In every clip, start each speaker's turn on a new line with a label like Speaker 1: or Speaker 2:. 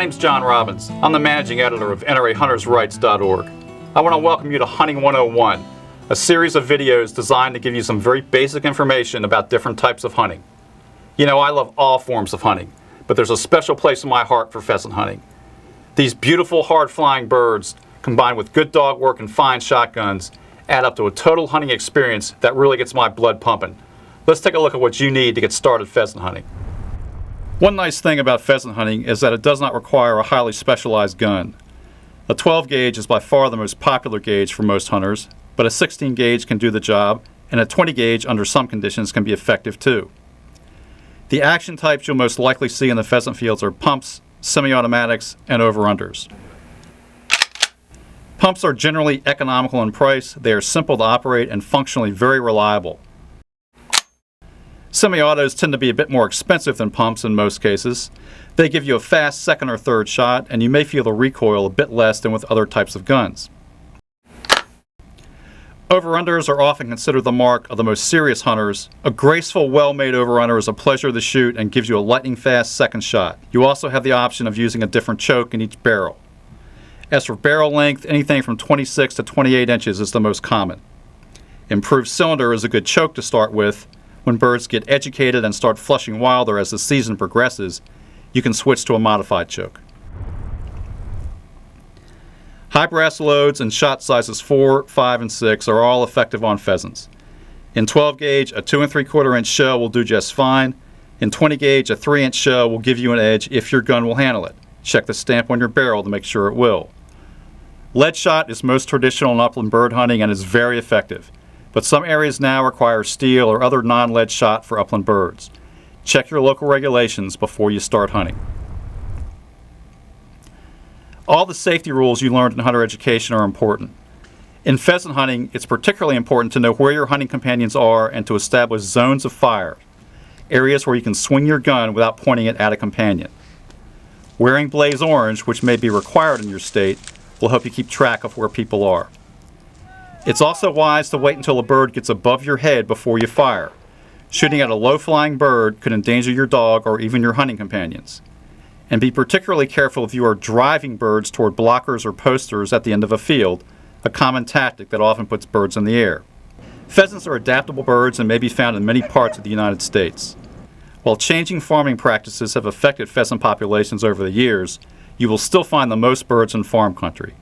Speaker 1: name's John Robbins. I'm the managing editor of NRAHuntersRights.org. I want to welcome you to Hunting 101, a series of videos designed to give you some very basic information about different types of hunting. You know, I love all forms of hunting, but there's a special place in my heart for pheasant hunting. These beautiful, hard-flying birds, combined with good dog work and fine shotguns, add up to a total hunting experience that really gets my blood pumping. Let's take a look at what you need to get started pheasant hunting. One nice thing about pheasant hunting is that it does not require a highly specialized gun. A 12 gauge is by far the most popular gauge for most hunters, but a 16 gauge can do the job, and a 20 gauge under some conditions can be effective too. The action types you'll most likely see in the pheasant fields are pumps, semi-automatics, and over-unders. Pumps are generally economical in price, they are simple to operate, and functionally very reliable. Semi-autos tend to be a bit more expensive than pumps in most cases. They give you a fast second or third shot, and you may feel the recoil a bit less than with other types of guns. Over-unders are often considered the mark of the most serious hunters. A graceful, well-made over-under is a pleasure to shoot and gives you a lightning-fast second shot. You also have the option of using a different choke in each barrel. As for barrel length, anything from 26 to 28 inches is the most common. Improved cylinder is a good choke to start with. When birds get educated and start flushing wilder as the season progresses, you can switch to a modified choke. High brass loads and shot sizes 4, 5, and 6 are all effective on pheasants. In 12 gauge, a 2 3/4 inch shell will do just fine. In 20 gauge, a 3-inch shell will give you an edge if your gun will handle it. Check the stamp on your barrel to make sure it will. Lead shot is most traditional in upland bird hunting and is very effective, but some areas now require steel or other non-lead shot for upland birds. Check your local regulations before you start hunting. All the safety rules you learned in hunter education are important. In pheasant hunting, it's particularly important to know where your hunting companions are and to establish zones of fire, areas where you can swing your gun without pointing it at a companion. Wearing blaze orange, which may be required in your state, will help you keep track of where people are. It's also wise to wait until a bird gets above your head before you fire. Shooting at a low-flying bird could endanger your dog or even your hunting companions. And be particularly careful if you are driving birds toward blockers or posters at the end of a field, a common tactic that often puts birds in the air. Pheasants are adaptable birds and may be found in many parts of the United States. While changing farming practices have affected pheasant populations over the years, you will still find the most birds in farm country.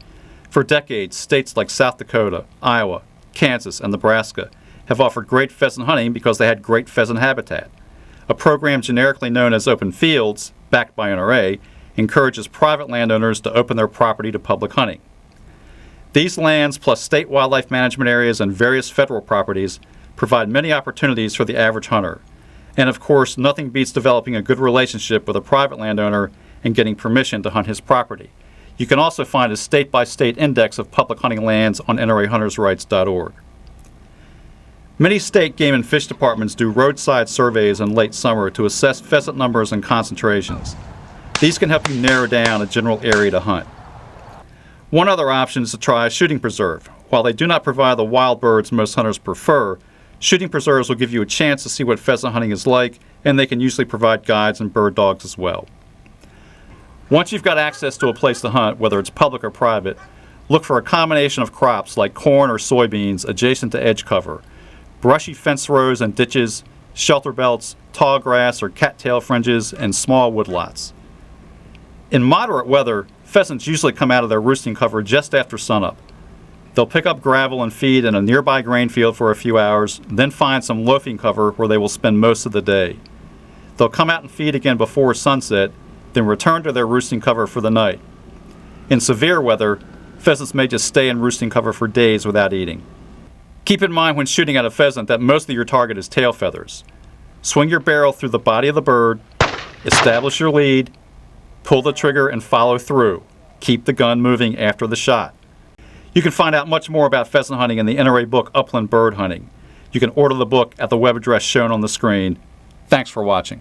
Speaker 1: For decades, states like South Dakota, Iowa, Kansas, and Nebraska have offered great pheasant hunting because they had great pheasant habitat. A program generically known as Open Fields, backed by NRA, encourages private landowners to open their property to public hunting. These lands, plus state wildlife management areas and various federal properties, provide many opportunities for the average hunter. And of course, nothing beats developing a good relationship with a private landowner and getting permission to hunt his property. You can also find a state-by-state index of public hunting lands on NRAHuntersRights.org. Many state game and fish departments do roadside surveys in late summer to assess pheasant numbers and concentrations. These can help you narrow down a general area to hunt. One other option is to try a shooting preserve. While they do not provide the wild birds most hunters prefer, shooting preserves will give you a chance to see what pheasant hunting is like, and they can usually provide guides and bird dogs as well. Once you've got access to a place to hunt, whether it's public or private, look for a combination of crops like corn or soybeans adjacent to edge cover, brushy fence rows and ditches, shelter belts, tall grass or cattail fringes, and small woodlots. In moderate weather, pheasants usually come out of their roosting cover just after sunup. They'll pick up gravel and feed in a nearby grain field for a few hours, then find some loafing cover where they will spend most of the day. They'll come out and feed again before sunset, then return to their roosting cover for the night. In severe weather, pheasants may just stay in roosting cover for days without eating. Keep in mind when shooting at a pheasant that most of your target is tail feathers. Swing your barrel through the body of the bird, establish your lead, pull the trigger and follow through. Keep the gun moving after the shot. You can find out much more about pheasant hunting in the NRA book Upland Bird Hunting. You can order the book at the web address shown on the screen. Thanks for watching.